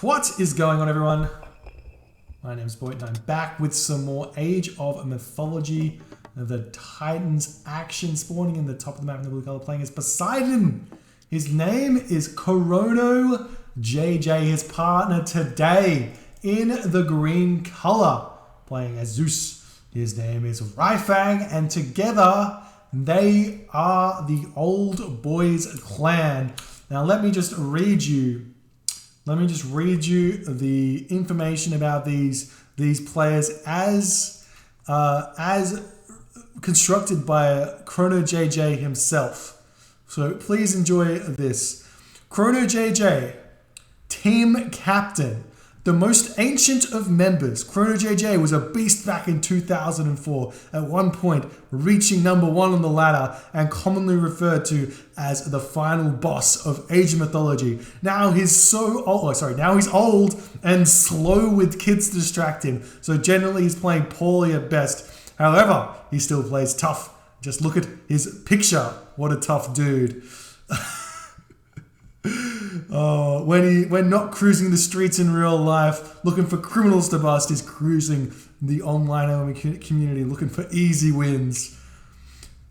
What is going on, everyone? My name is Boyd and I'm back with some more Age of Mythology. The Titans action spawning in the top of the map in the blue color, playing as Poseidon. His name is ChronoJJ, his partner today in the green color, playing as Zeus. His name is Ryfang, and together they are the Old Boys clan. Now let me just read you the information about these players as constructed by ChronoJJ himself. So please enjoy this. ChronoJJ, team captain, the most ancient of members. ChronoJJ was a beast back in 2004, at one point reaching #1 on the ladder and commonly referred to as the final boss of Age of Mythology. Now he's now he's old and slow with kids to distract him, so generally he's playing poorly at best. However, he still plays tough. Just look at his picture. What a tough dude. Oh, when not cruising the streets in real life, looking for criminals to bust, he's cruising the online army community, looking for easy wins.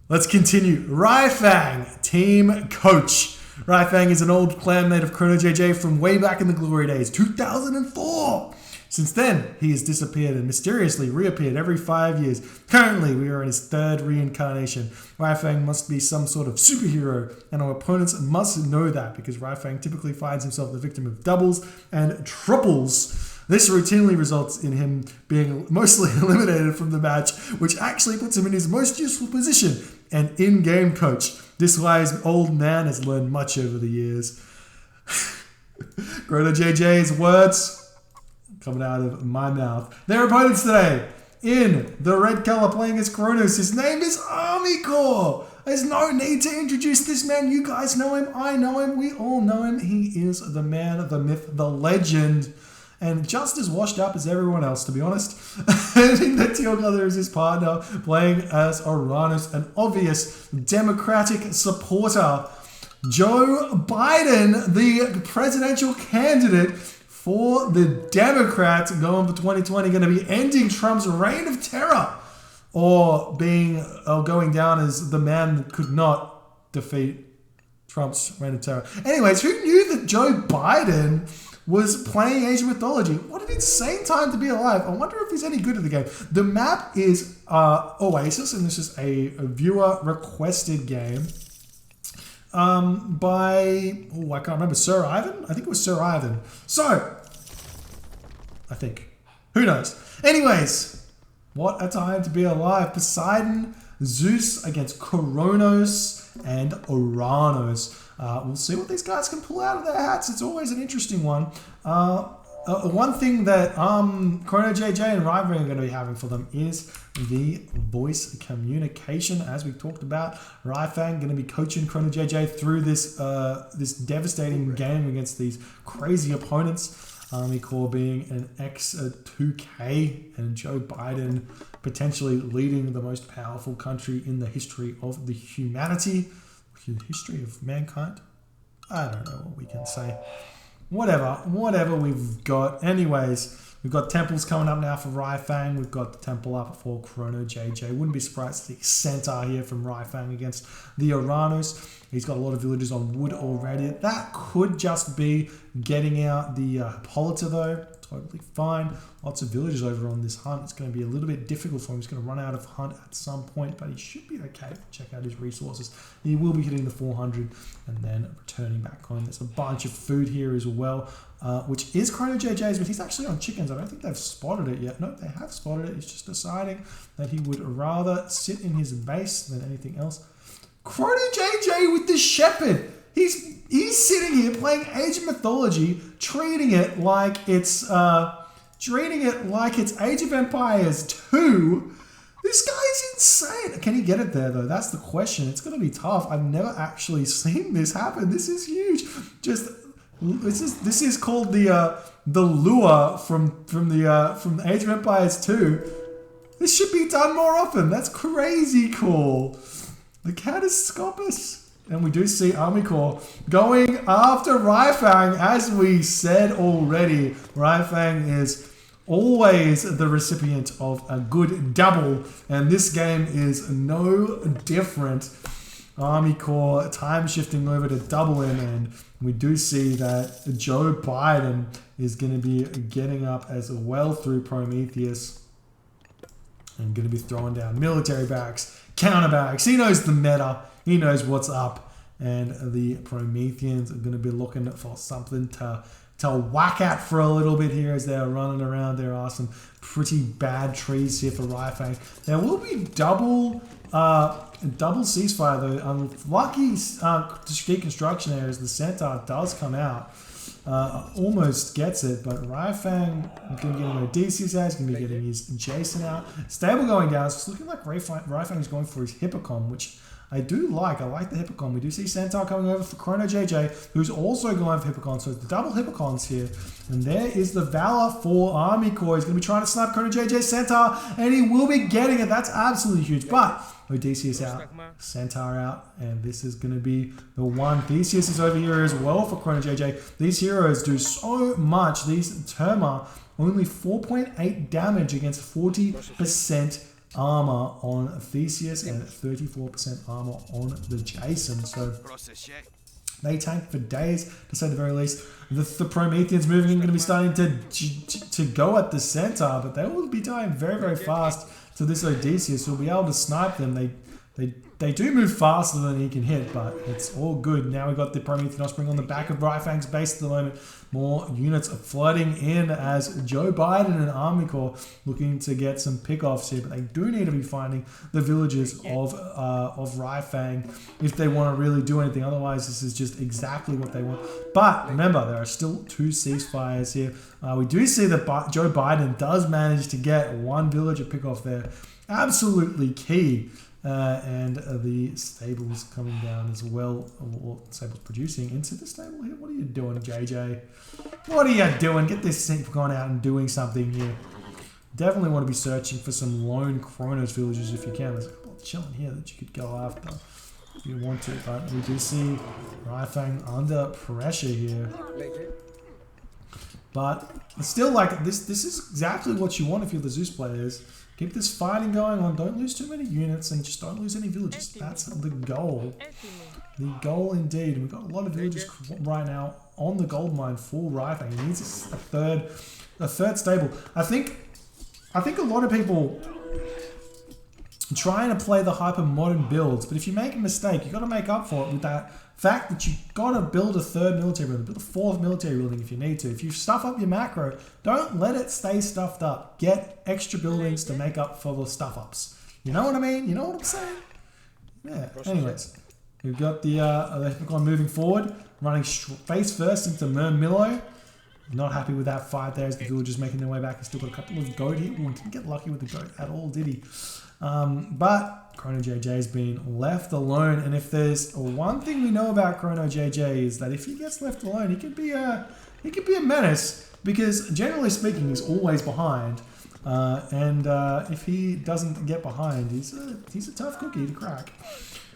Let's continue. Ryfang, team coach. Ryfang is an old clanmate of ChronoJJ from way back in the glory days, 2004. Since then, he has disappeared and mysteriously reappeared every 5 years. Currently, we are in his third reincarnation. Ryfang must be some sort of superhero, and our opponents must know that because Ryfang typically finds himself the victim of doubles and triples. This routinely results in him being mostly eliminated from the match, which actually puts him in his most useful position, an in-game coach. This wise old man has learned much over the years. ChronoJJ's words coming out of my mouth. Their opponents today, in the red color, playing as Kronos. His name is ArmyCore. There's no need to introduce this man. You guys know him. I know him. We all know him. He is the man, the myth, the legend, and just as washed up as everyone else, to be honest. In the teal color is his partner, playing as Oranos, an obvious Democratic supporter. JoeBiden, the presidential candidate for the Democrats going for 2020, going to be ending Trump's reign of terror, or going down as the man that could not defeat Trump's reign of terror. Anyways, who knew that JoeBiden was playing Age of Mythology? What an insane time to be alive. I wonder if he's any good at the game. The map is Oasis, and this is a viewer requested game by, I can't remember, Sir Ivan? I think it was Sir Ivan. So, I think. Who knows? Anyways, what a time to be alive. Poseidon, Zeus against Kronos and Oranos. We'll see what these guys can pull out of their hats. It's always an interesting one. One thing that ChronoJJ and Ryfang are going to be having for them is the voice communication, as we've talked about. Ryfang going to be coaching ChronoJJ through this devastating game against these crazy opponents. ArmyCore being an X2K, and JoeBiden potentially leading the most powerful country in the history of the humanity, the history of mankind. I don't know what we can say. Whatever we've got. Anyways, we've got temples coming up now for Ryfang. We've got the temple up for ChronoJJ. Wouldn't be surprised to see centaur here from Ryfang against the Oranos. He's got a lot of villagers on wood already. That could just be getting out the Hippolyta though. Totally fine. Lots of villagers over on this hunt. It's going to be a little bit difficult for him. He's going to run out of hunt at some point, but he should be okay. Check out his resources. He will be hitting the 400 and then returning back home. There's a bunch of food here as well, which is ChronoJJ's, but he's actually on chickens. I don't think they've spotted it yet. No, they have spotted it. He's just deciding that he would rather sit in his base than anything else. ChronoJJ with the shepherd. He's sitting here playing Age of Mythology, treating it like it's Age of Empires 2. This guy's insane. Can he get it there though? That's the question. It's gonna be tough. I've never actually seen this happen. This is huge. This is called the lure from Age of Empires 2. This should be done more often. That's crazy cool. The Catascopus And we do see ArmyCore going after Ryfang, as we said already. Ryfang is always the recipient of a good double, and this game is no different. ArmyCore time shifting over to double him, and we do see that JoeBiden is going to be getting up as well through Prometheus and going to be throwing down military barracks, counter barracks. He knows the meta. He knows what's up, and the Prometheans are going to be looking for something to whack at for a little bit here as they're running around. There are some pretty bad trees here for Ryfang. There will be double ceasefire though. Lucky deconstruction areas. The Centaur does come out. Almost gets it, but Ryfang is going to be getting Odysseus out. He's going to be getting his Jason out. Stable going down. So it's looking like Ryfang is going for his Hippocon, which I do like. I like the Hippocon. We do see Centaur coming over for ChronoJJ, who's also going for Hippocon. So it's the double Hippocons here. And there is the Valor for ArmyCore. He's going to be trying to snap ChronoJJ Centaur, and he will be getting it. That's absolutely huge. But Odysseus out, Centaur out, and this is going to be the one. Theseus is over here as well for ChronoJJ. These heroes do so much. These Terma, only 4.8 damage against 40% armor on Theseus and 34% armor on the Jason. So they tank for days, to say the very least. The Prometheans moving in, going to be starting to go at the Centaur, but they will be dying very, very fast to this Odysseus, who will be able to snipe them. They do move faster than he can hit, but it's all good. Now we've got the Promethean Offspring on the back of Ryfang's base at the moment. More units are flooding in as JoeBiden and ArmyCore looking to get some pickoffs here, but they do need to be finding the villages of Ryfang if they want to really do anything. Otherwise, this is just exactly what they want. But remember, there are still 2 ceasefires here. We do see that JoeBiden does manage to get one villager pickoff there. Absolutely key. And the stables coming down as well, or stables producing into the stable here. What are you doing, JJ? What are you doing? Get this thing gone out and doing something here. Definitely want to be searching for some lone Kronos villages if you can. There's a couple chilling here that you could go after if you want to, but we do see Ryfang under pressure here. But it's still like this is exactly what you want if you're the Zeus players. Keep this fighting going on. Don't lose too many units and just don't lose any villages. That's the goal. The goal indeed. And we've got a lot of villages right now on the gold mine for Ryfang. He needs a third stable. I think a lot of people trying to play the hyper modern builds, but if you make a mistake, you got to make up for it with that fact that you got to build a 3rd military building, build a 4th military building if you need to. If you stuff up your macro, don't let it stay stuffed up. Get extra buildings to make up for the stuff ups. You know what I mean? You know what I'm saying? Yeah. Anyways, we've got the Hippocon moving forward, running face first into Murmillo. Not happy with that fight there as the villagers making their way back. He's still got a couple of goat here. Ooh, didn't get lucky with the goat at all, did he? But ChronoJJ has been left alone, and if there's one thing we know about ChronoJJ is that if he gets left alone, he could be a menace, because generally speaking, he's always behind. And if he doesn't get behind, he's a tough cookie to crack.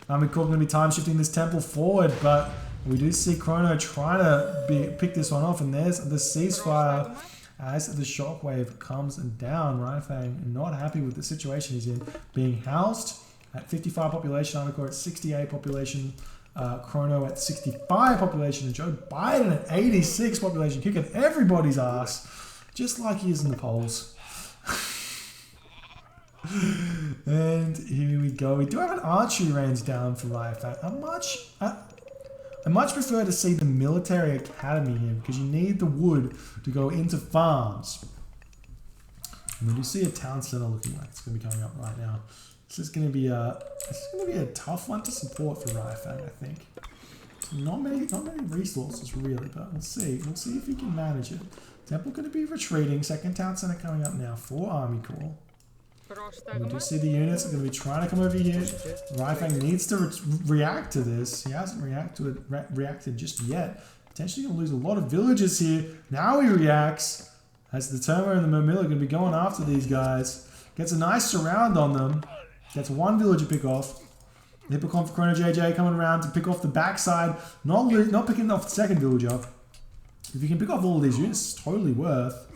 ArmyCore going to be time shifting this temple forward, but we do see Chrono trying to pick this one off, and there's the ceasefire as the shockwave comes down. Ryfang not happy with the situation he's in, being housed at 55 population, ArmyCore at 68 population, Chrono at 65 population, and JoeBiden at 86 population, kicking everybody's ass, just like he is in the polls. And here we go. We do have an archery range down for Ryfang. I much prefer to see the military academy here, because you need the wood to go into farms. And we do see a town center looking like it's going to be coming up right now. This is going to be a tough one to support for Ryfang, I think. Not many resources really, but we'll see. We'll see if he can manage it. Temple going to be retreating. Second town center coming up now for ArmyCore. We do see the units are going to be trying to come over here. Ryfang needs to react to this. He hasn't reacted just yet. Potentially going to lose a lot of villages here. Now he reacts. As the Terma and the Murmillo are going to be going after these guys. Gets a nice surround on them. Gets one villager pick off. Hippocon for ChronoJJ coming around to pick off the backside. Not picking off the second villager. If you can pick off all of these units, it's totally worth.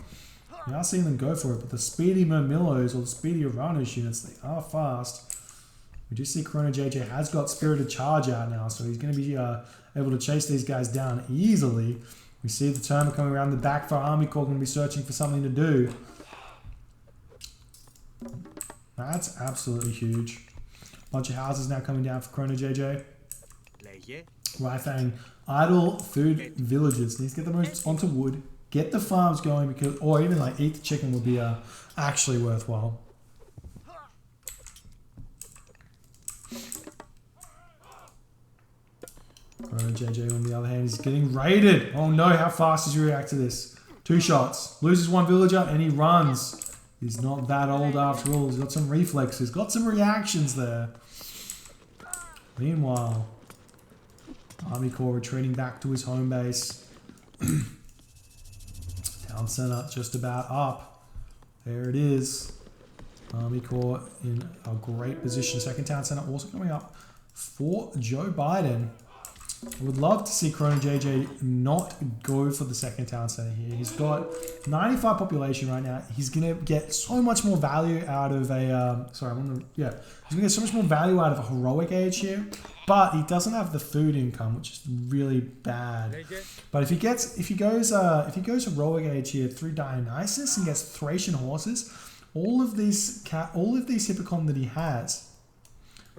We are seeing them go for it, but the speedy Murmillos or the speedy Oranos units, they are fast. We do see ChronoJJ has got Spirited Charge out now, so he's going to be able to chase these guys down easily. We see the Terma coming around the back for ArmyCore, going to be searching for something to do. That's absolutely huge. Bunch of houses now coming down for ChronoJJ. Ryfang, idle food villages. Needs to get the most onto wood. Get the farms going, because, or even like eat the chicken would be actually worthwhile. ChronoJJ on the other hand is getting raided. Oh no, how fast does he react to this? 2 shots. Loses 1 villager and he runs. He's not that old after all. He's got some reflexes. Got some reactions there. Meanwhile, ArmyCore retreating back to his home base. Town center just about up. There it is. ArmyCore in a great position. Second town center also coming up for JoeBiden. I would love to see ChronoJJ not go for the second town center here. He's got 95 population right now. He's going to get so much more value out of a... he's going to get so much more value out of a heroic age here. But he doesn't have the food income, which is really bad. But if he goes heroic age here through Dionysus and gets Thracian horses, all of these Hippocon that he has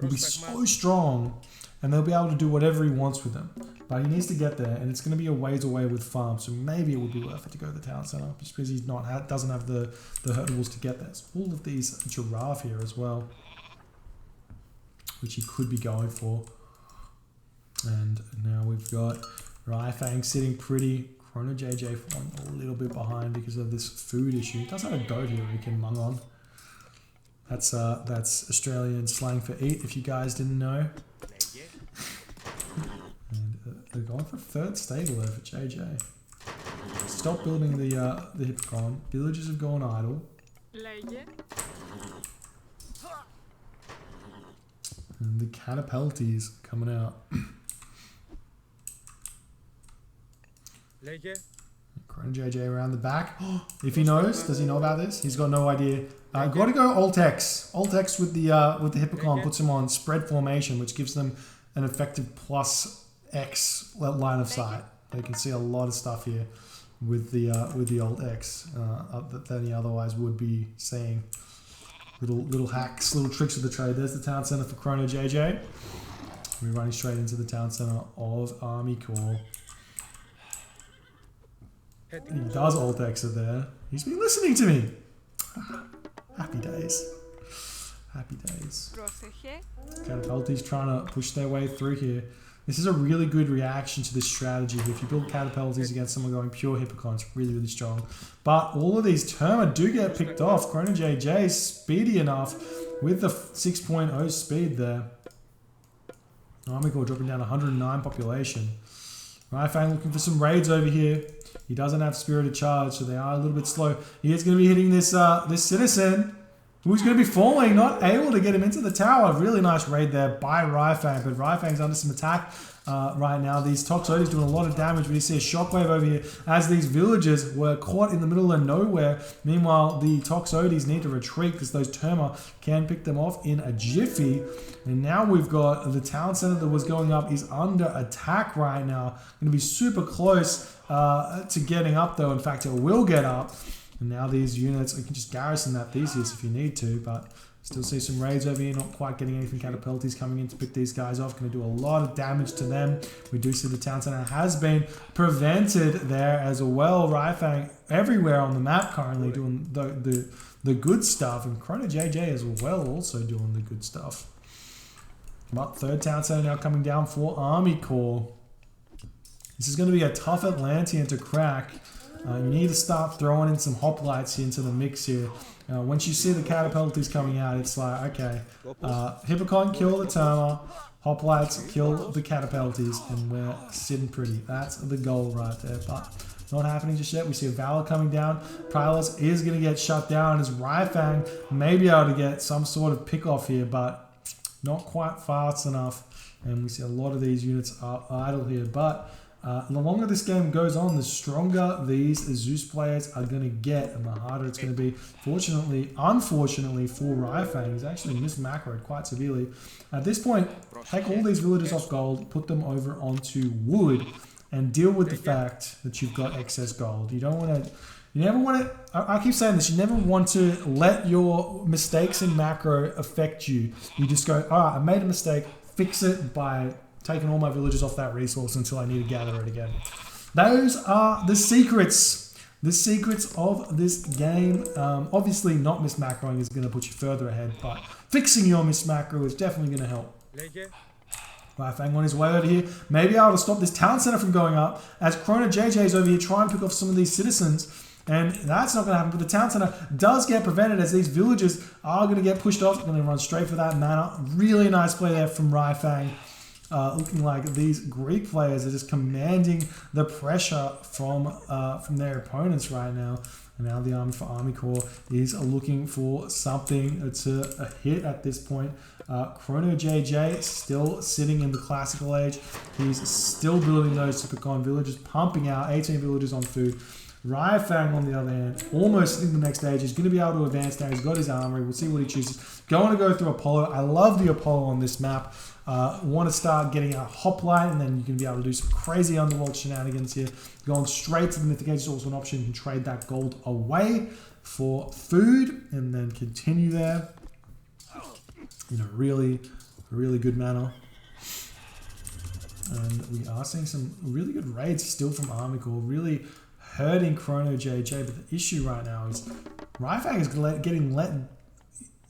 will be so strong, and they'll be able to do whatever he wants with them. But he needs to get there, and it's going to be a ways away with farms, so maybe it would be worth it to go to the town center, just because he's doesn't have the hurdles to get there. So all of these giraffe here as well, which he could be going for. And now we've got Ryfang sitting pretty. ChronoJJ falling a little bit behind because of this food issue. He does have a goat here he can mung on. That's Australian slang for eat, if you guys didn't know. And they're going for 3rd stable there for JJ. Stop building the Hippocon. Villages have gone idle. And the Catapulties coming out. ChronoJJ around the back. If he knows, does he know about this? He's got no idea. Got to go Alt-X. Alt-X with the Hippocon puts him on spread formation, which gives them an effective +X line of sight. They can see a lot of stuff here with the Alt-X than he otherwise would be seeing. Little hacks, little tricks of the trade. There's the town center for ChronoJJ. We're running straight into the town center of ArmyCore. He does Alt-X it there. He's been listening to me. Happy days. Happy days. Catapulties trying to push their way through here. This is a really good reaction to this strategy. If you build Catapulties against someone going pure Hippocon, it's really, really strong. But all of these Terma do get picked off. ChronoJJ is speedy enough with the 6.0 speed there. ArmyCore dropping down 109 population. Ryfang looking for some raids over here. He doesn't have Spirited Charge, so they are a little bit slow. He is going to be hitting this this citizen, who's going to be falling, not able to get him into the tower. Really nice raid there by Ryfang, but Ryfang's under some attack right now. These Toxotes doing a lot of damage, but you see a shockwave over here as these villagers were caught in the middle of nowhere. Meanwhile, the Toxotes need to retreat because those Terma can pick them off in a jiffy. And now we've got the town center that was going up is under attack right now. Going to be super close to getting up though. In fact, it will get up. And now these units, you can just garrison that thesis if you need to, but still see some raids over here, not quite getting anything. Catapulties coming in to pick these guys off, going to do a lot of damage to them. We do see the town center has been prevented there as well. Ryfang everywhere on the map currently doing the good stuff, and ChronoJJ as well also doing the good stuff. But 3rd town center now coming down for ArmyCore. This is going to be a tough Atlantean to crack. You need to start throwing in some hoplites into the mix here. Once you see the Catapulties coming out, it's like, okay, Hippocon kill the Terma, hoplites kill the Catapulties, and we're sitting pretty. That's the goal right there, but not happening just yet. We see a Valor coming down. Prylus is going to get shut down as Ryfang may be able to get some sort of pick off here, but not quite fast enough, and we see a lot of these units are idle here. But the longer this game goes on, the stronger these Zeus players are going to get, and the harder it's going to be. Unfortunately for Ryfang, he's actually missed macroed quite severely. At this point, take all these villagers off gold, put them over onto wood, and deal with the fact that you've got excess gold. You don't want to... You never want to, I keep saying this, you never want to let your mistakes in macro affect you. You just go, all right, I made a mistake, fix it by taking all my villagers off that resource until I need to gather it again. Those are the secrets. The secrets of this game. Obviously, not mismacroing is going to put you further ahead, but fixing your mismacro is definitely going to help. Ryfang on his way over here. Maybe able to stop this town center from going up as ChronoJJ is over here trying to pick off some of these citizens. And that's not going to happen, but the town center does get prevented as these villagers are going to get pushed off. Going to run straight for that mana. Really nice play there from Ryfang. Looking like these Greek players are just commanding the pressure from their opponents right now. And now the army for ArmyCore is looking for something to hit at this point. ChronoJJ still sitting in the classical age. He's still building those Supercon villages, pumping out 18 villagers on food. Ryfang, on the other hand, almost in the next stage. He's going to be able to advance now. He's got his armory. We'll see what he chooses. Going to go through Apollo. I love the Apollo on this map. Want to start getting a hoplite, and then you can be able to do some crazy underworld shenanigans here. Going straight to the Mythic Age is also an option. You can trade that gold away for food, and then continue there in a really, really good manner. And we are seeing some really good raids still from ArmyCore. Really hurting ChronoJJ, but the issue right now is Ryfang is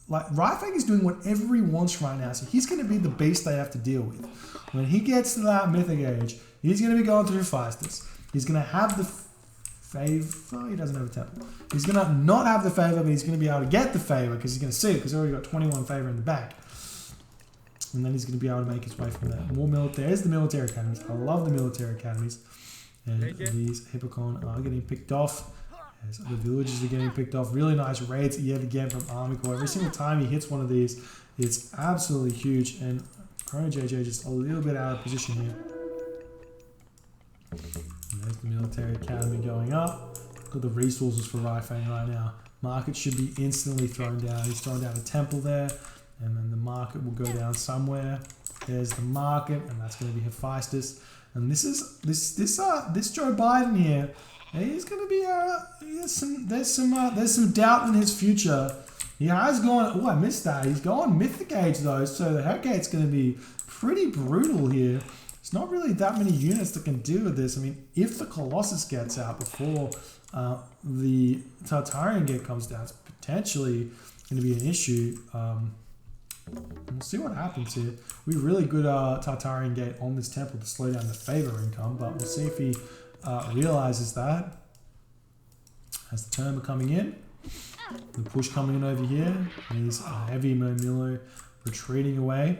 Ryfang is doing whatever he wants right now, so he's going to be the beast they have to deal with. When he gets to that Mythic Age, he's going to be going through Hephaestus. He's going to have the favor. Oh, he doesn't have a temple. He's going to not have the favor, but he's going to be able to get the favor because he's going to see it because he's already got 21 favor in the bank. And then he's going to be able to make his way from there. More military. There's the military academies. I love the military academies. And these Hippocon are getting picked off. As the villages are getting picked off. Really nice raids yet again from ArmyCore. Every single time he hits one of these, it's absolutely huge. And ChronoJJ just a little bit out of position here. And there's the military academy going up. Look at the resources for Ryfang right now. Market should be instantly thrown down. He's throwing down a temple there. And then the market will go down somewhere. There's the market, and that's going to be Hephaestus. And this JoeBiden here, he's going to be there's some doubt in his future. He has gone. Oh, I missed that. He's gone Mythic Age though, so the Hellgate's going to be pretty brutal here. There's not really that many units that can deal with this. I mean, if the Colossus gets out before the Tartarian Gate comes down, it's potentially going to be an issue. We'll see what happens here. We really good Tartarian Gate on this temple to slow down the favor income, but we'll see if he realizes that. As the Terma coming in, the push coming in over here. There's heavy Momilo retreating away.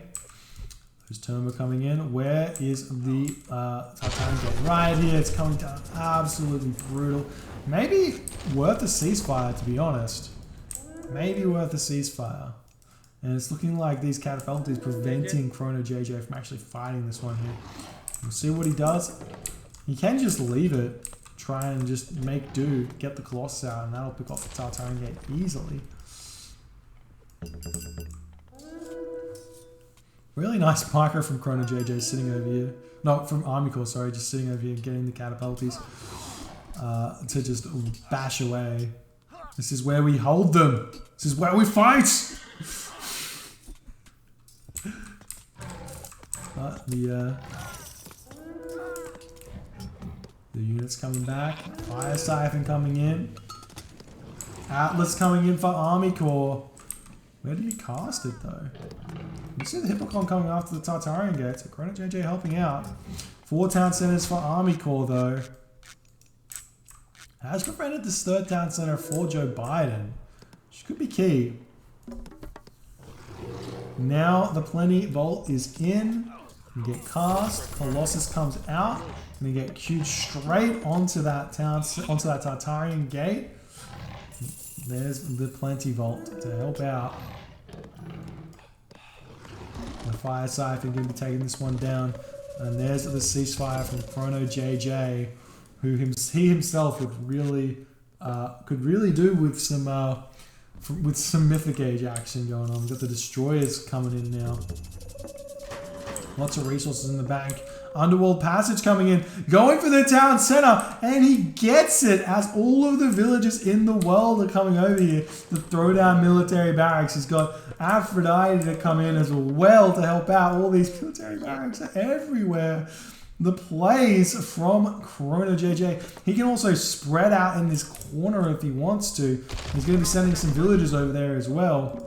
There's Terma coming in. Where is the Tartarian Gate? Right here. It's coming down. Absolutely brutal. Maybe worth a ceasefire, to be honest. Maybe worth a ceasefire. And it's looking like these catapults is preventing ChronoJJ from actually fighting this one here. We'll see what he does. He can just leave it, try and just make do, get the Colossus out, and that'll pick off the Tartarian Gate easily. Really nice micro from ChronoJJ sitting over here. Not from ArmyCore, sorry, just sitting over here getting the catapulties to just bash away. This is where we hold them. This is where we fight! But the units coming back. Fire Siphon coming in. Atlas coming in for ArmyCore. Where did he cast it though? You see the Hippocon coming after the Tartarian Gate. So ChronoJJ helping out. 4 town centers for ArmyCore though. Has prevented this 3rd town center for JoeBiden. Which could be key. Now the Plenty Vault is in. You get cast, Colossus comes out, and you get queued straight onto that Tartarian Gate. There's the Plenty Vault to help out. Fire Siphon going to be taking this one down. And there's the ceasefire from ChronoJJ, who he himself would really could really do with some Mythic Age action going on. We've got the destroyers coming in now. Lots of resources in the bank. Underworld Passage coming in, going for the town center, and he gets it as all of the villagers in the world are coming over here to throw down military barracks. He's got Aphrodite to come in as well to help out. All these military barracks are everywhere. The plays from ChronoJJ. He can also spread out in this corner if he wants to. He's going to be sending some villagers over there as well.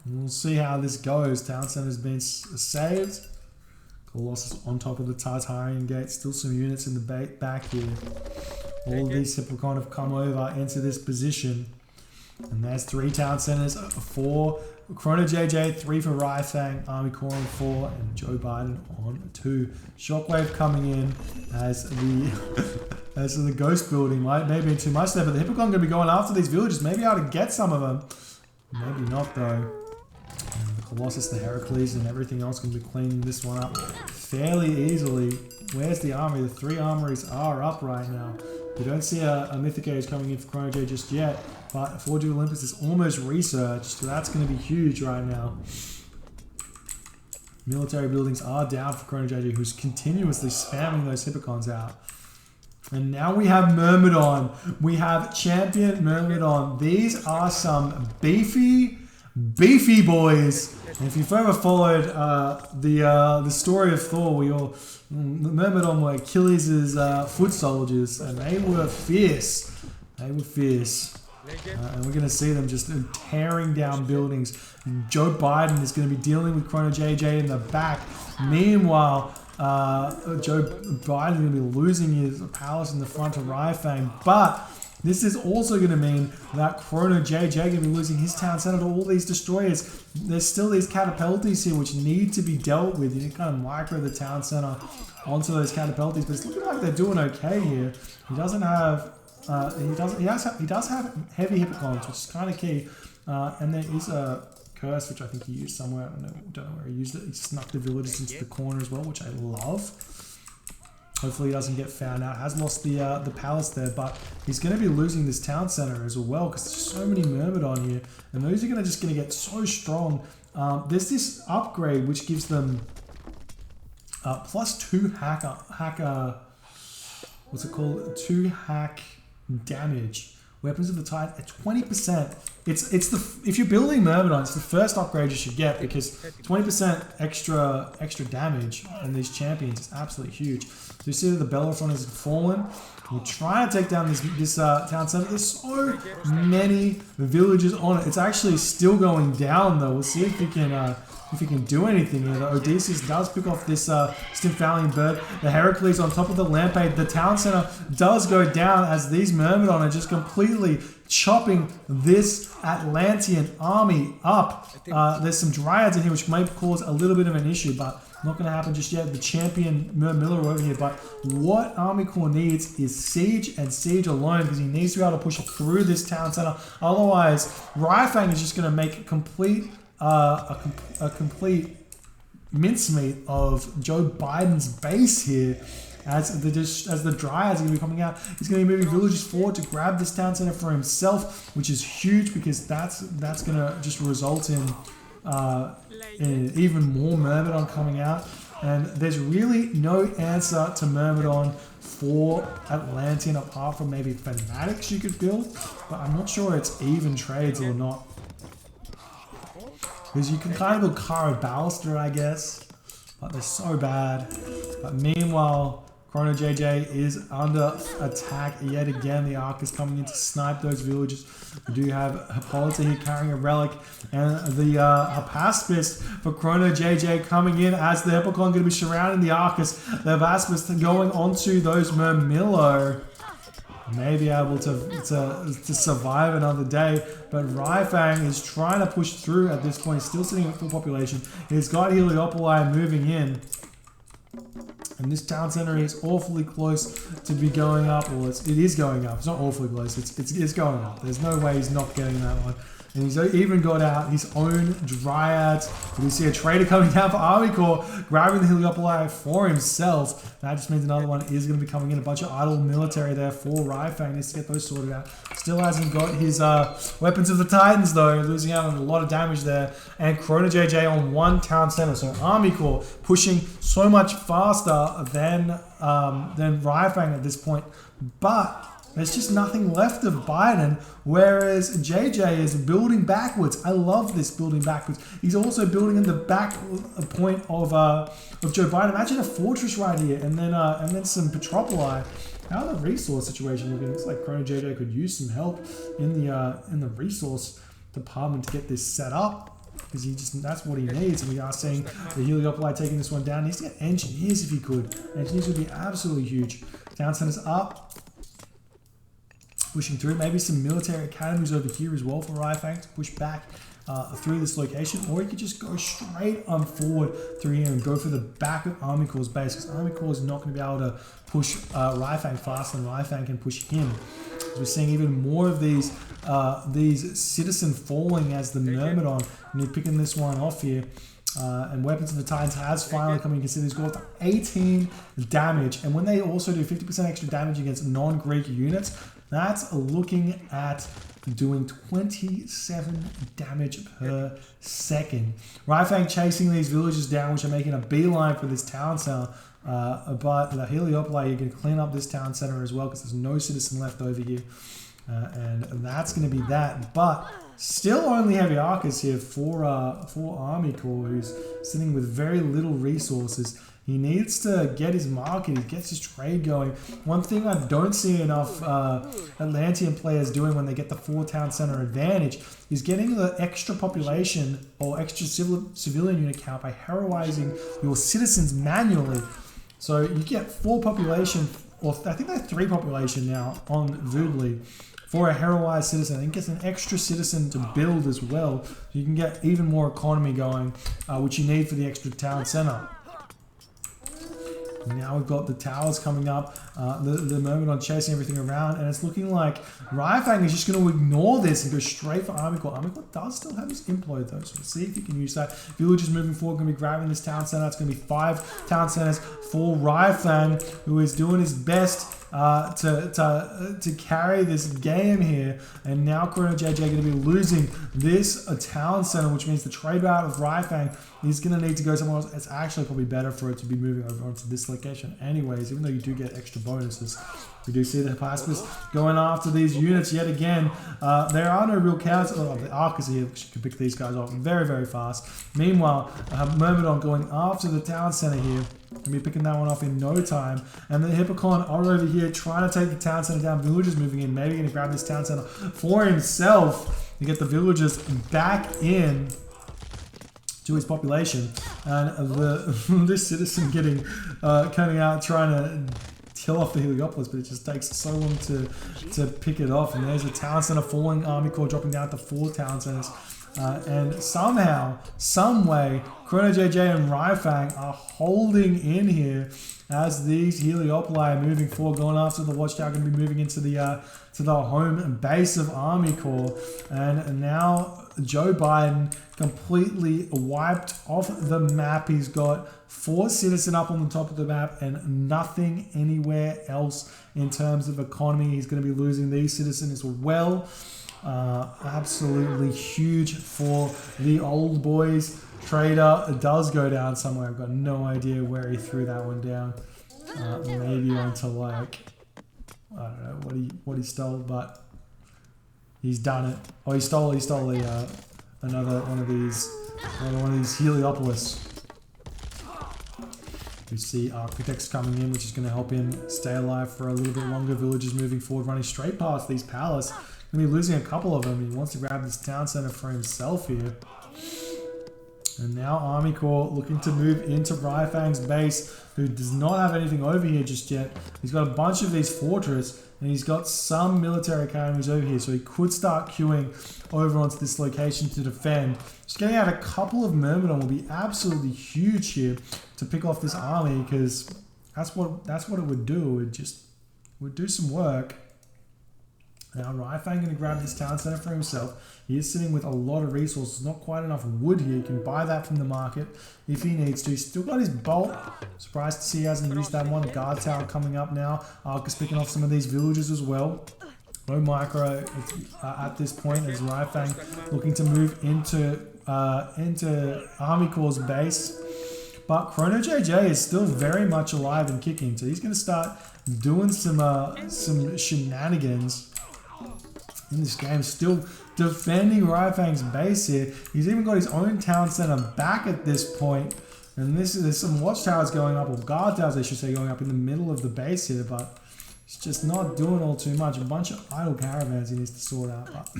We'll see how this goes. Town center's been saved. Colossus on top of the Tartarian gate. Still some units in the back here. All of these Hippocon have come over into this position. And there's 3 town centers, 4 ChronoJJ, 3 for Ryfang, ArmyCore on 4, and JoeBiden on 2. Shockwave coming in as the ghost building might maybe too much there, but the Hippocon going to be going after these villages, maybe able to get some of them. Maybe not though. And the Colossus, the Heracles, and everything else going to be cleaning this one up fairly easily. Where's the armory? The 3 armories are up right now. We don't see a Mythic Age coming in for ChronoJJ just yet, but Forge of Olympus is almost researched, so that's going to be huge right now. Military buildings are down for ChronoJJ, who's continuously spamming those Hippocons out. And now we have Myrmidon. We have Champion Myrmidon. These are some beefy boys. And if you've ever followed the story of Thor, the Myrmidon were Achilles' foot soldiers, and they were fierce. They were fierce. And we're going to see them just tearing down buildings. JoeBiden is going to be dealing with ChronoJJ in the back. Meanwhile, JoeBiden is going to be losing his palace in the front of Ryfang, but this is also going to mean that ChronoJJ is going to be losing his town center to all these destroyers. There's still these catapulties here which need to be dealt with. You can kind of micro the town center onto those catapulties, but it's looking like they're doing okay here. He doesn't have he does have heavy Hippocons, which is kind of key, and there is a curse which I think he used somewhere. I don't know where he used it. He snuck the villagers into the corner as well, which I love. Hopefully he doesn't get found out. Has lost the palace there, but he's going to be losing this town center as well because there's so many Myrmidon here, and those are just going to get so strong. There's this upgrade which gives them +2 hacker. What's it called? 2 hack damage. Weapons of the Tide at 20%. If you're building Myrmidon, it's the first upgrade you should get because 20% extra damage on these champions is absolutely huge. So you see that the Bellerophon has fallen. We're trying to take down this town center. There's so many villages on it. It's actually still going down though. We'll see if we can do anything here. The Odysseus does pick off this Stymphalian bird. The Heracles on top of the Lampade. The town center does go down as these Myrmidon are just completely chopping this Atlantean army up. There's some Dryads in here which may cause a little bit of an issue, but not going to happen just yet. The champion Myrmidon over here, but what ArmyCore needs is siege and siege alone because he needs to be able to push through this town center. Otherwise, Ryfang is just going to make a complete mincemeat of JoeBiden's base here as the Dryads are going to be coming out. He's going to be moving villagers forward to grab this town center for himself, which is huge because that's going to just result in even more Myrmidon coming out. And there's really no answer to Myrmidon for Atlantean apart from maybe Fanatics you could build, but I'm not sure it's even trades or not. Because you can kind of build Cara Ballaster, I guess, but they're so bad. But meanwhile, ChronoJJ is under attack yet again. The Ark is coming in to snipe those villagers. We do have Hippolyta here carrying a relic, and the Hypaspist for ChronoJJ coming in as the Hippocon going to be surrounding the Arcus. The Hypaspist going onto those Myrmillo. May be able to survive another day, but Ryfang is trying to push through at this point. He's still sitting at full population. He's got Heliopoli moving in, and this town center is awfully close to be going up. Well, it is going up. It's not awfully close. It's going up. There's no way he's not getting that one. And he's even got out his own Dryads. We see a trader coming down for ArmyCore, grabbing the Heliopoli for himself. That just means another one is going to be coming in. A bunch of idle military there for Ryfang. Needs to get those sorted out. Still hasn't got his Weapons of the Titans though, losing out on a lot of damage there. And ChronoJJ on one town center. So ArmyCore pushing so much faster than Ryfang at this point. But there's just nothing left of Biden, whereas JJ is building backwards. I love this building backwards. He's also building in the back point of Joe Biden. Imagine a fortress right here, and then some Petropoli. How the resource situation looking? Looks like ChronoJJ could use some help in the resource department to get this set up, because that's what he needs. And we are seeing the Heliopoli taking this one down. He needs to get engineers if he could. Engineers would be absolutely huge. Town center's up. Pushing through, maybe some military academies over here as well for Ryfang to push back through this location, or he could just go straight on forward through here and go for the back of ArmyCore's base, because ArmyCore is not going to be able to push Ryfang faster than Ryfang can push him. So we're seeing even more of these citizen falling as the Myrmidon, and he's picking this one off here. And Weapons of the Titans has finally come in. You can see these go up to 18 damage, and when they also do 50% extra damage against non-Greek units, that's looking at doing 27 damage per second. Ryfang chasing these villages down, which are making a beeline for this town center. But the Heliopoli, you can clean up this town center as well, because there's no citizen left over here. And that's going to be that. But still only heavy archers here for ArmyCore, who's sitting with very little resources. He needs to get his market, he gets his trade going. One thing I don't see enough Atlantean players doing when they get the 4-town center advantage is getting the extra population or extra civilian unit count by heroizing your citizens manually. So you get 4 population, or I think they have 3 population now on Voodoo for a heroized citizen. I think it's an extra citizen to build as well. So you can get even more economy going, which you need for the extra town center. Now we've got the towers coming up, the Myrmidon chasing everything around, and it's looking like Ryfang is just going to ignore this and go straight for ArmyCore. ArmyCore does still have his employ though, so we'll see if he can use that. Villagers moving forward, going to be grabbing this town center. It's going to be 5 town centers for Ryfang, who is doing his best to carry this game here. And now ChronoJJ going to be losing this town center, which means the trade route of Ryfang is going to need to go somewhere else. It's actually probably better for it to be moving over onto this location anyways, even though you do get extra bonuses. We do see the Hypaspis going after these units yet again. There are no real counts. Oh, the Archers here, which can pick these guys off very, very fast. Meanwhile, Myrmidon going after the town center here. Gonna be picking that one off in no time. And the Hippocon are over here trying to take the town center down. Villagers moving in, maybe gonna grab this town center for himself to get the villagers back in to his population. And this citizen coming out trying to kill off the Heliopolis, but it just takes so long to pick it off. And there's a town center falling, ArmyCore dropping down to 4 town centers. And somehow, some way, ChronoJJ and Ryfang are holding in here as these Heliopoli are moving forward, going after the Watchtower, going to be moving into the home base of ArmyCore. And now Joe Biden completely wiped off the map. He's got 4 citizen up on the top of the map and nothing anywhere else in terms of economy. He's going to be losing these citizens as well. Absolutely huge for the old boys. Trader does go down somewhere. I've got no idea where he threw that one down. Maybe onto like, I don't know what he stole, but he's done it. Oh, he stole another one of these Heliopolis. We see architects coming in, which is going to help him stay alive for a little bit longer. Villagers moving forward, running straight past these palaces. Going to be losing a couple of them. He wants to grab this town center for himself here. And now ArmyCore looking to move into Ryfang's base, who does not have anything over here just yet. He's got a bunch of these fortresses, and he's got some military academies over here, so he could start queuing over onto this location to defend. Just getting out a couple of Myrmidon will be absolutely huge here to pick off this army, because that's what it would do. It would do some work. Now Ryfang going to grab this town center for himself. He is sitting with a lot of resources, not quite enough wood here. He can buy that from the market if he needs to. He's still got his bolt. Surprised to see he hasn't used that one. Guard tower coming up now. Arcus picking off some of these villages as well. No micro at this point as Ryfang looking to move into ArmyCore's base. But ChronoJJ is still very much alive and kicking, so he's going to start doing some shenanigans in this game. Still defending Ryfang's base here. He's even got his own town center back at this point. And there's some watchtowers going up, or guard towers I should say, going up in the middle of the base here, but it's just not doing all too much. A bunch of idle caravans he needs to sort out, but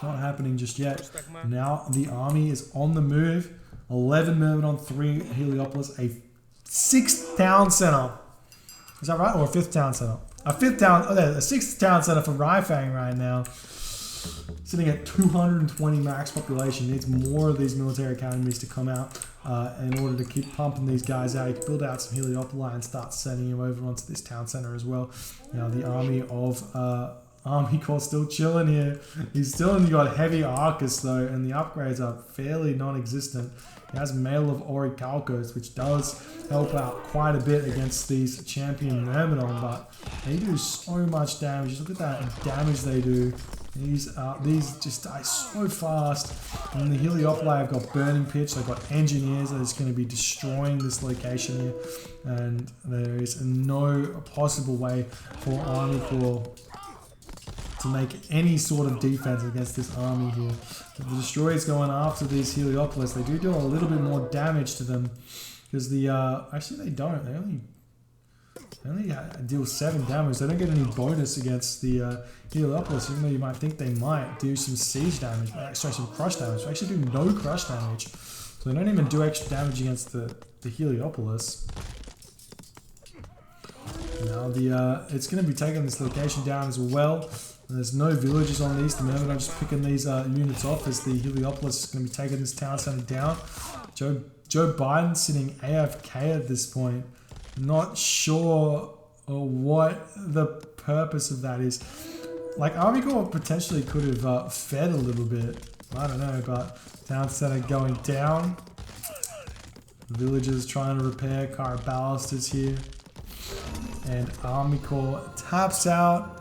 not happening just yet. Now the army is on the move. 11 movement on 3 Heliopolis, a 6th town center. Is that right? Or a 5th town center? A 6th town center for Ryfang right now. Sitting at 220 max population. Needs more of these military academies to come out in order to keep pumping these guys out. You can build out some Heliopoli and start sending him over onto this town center as well. Now the army of ArmyCore still chilling here. He's still only got heavy Arcus though, and the upgrades are fairly non-existent. He has Mail of Orichalcos, which does help out quite a bit against these champion Myrmidon, but they do so much damage. Just look at that damage they do. These just die so fast. And the Heliopoli have got Burning Pitch. They've got engineers that is going to be destroying this location here, and there is no possible way for ArmyCore to make any sort of defense against this army here. So the destroyers going after these Heliopolis, they do a little bit more damage to them, because the actually they don't. They only deal 7 damage. They don't get any bonus against the Heliopolis, even though you might think they might do some siege damage, but actually some crush damage. They actually do no crush damage, so they don't even do extra damage against the Heliopolis. Now it's going to be taking this location down as well. There's no villages on these. The Myrmidon just picking these units off as the Heliopolis is going to be taking this town center down. JoeBiden sitting AFK at this point. Not sure what the purpose of that is. Like, ArmyCore potentially could have fed a little bit. I don't know, but town center going down. Villagers trying to repair. Car ballast is here. And ArmyCore taps out.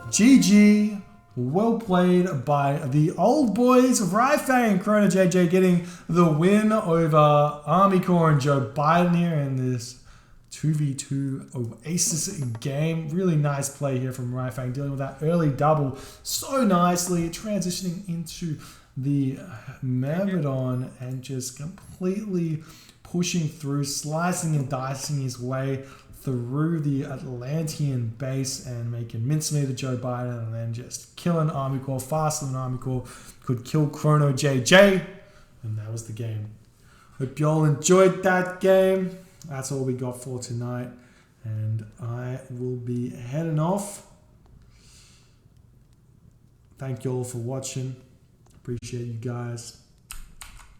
GG, well played by the old boys of Ryfang. ChronoJJ getting the win over ArmyCore and JoeBiden here in this 2v2 Oasis game. Really nice play here from Ryfang, dealing with that early double so nicely, transitioning into the Myrmidon and just completely pushing through, slicing and dicing his way through the Atlantean base and making mincemeat of JoeBiden, and then just killing ArmyCore faster than ArmyCore could kill ChronoJJ. And that was the game. Hope y'all enjoyed that game. That's all we got for tonight, and I will be heading off. Thank y'all for watching. Appreciate you guys.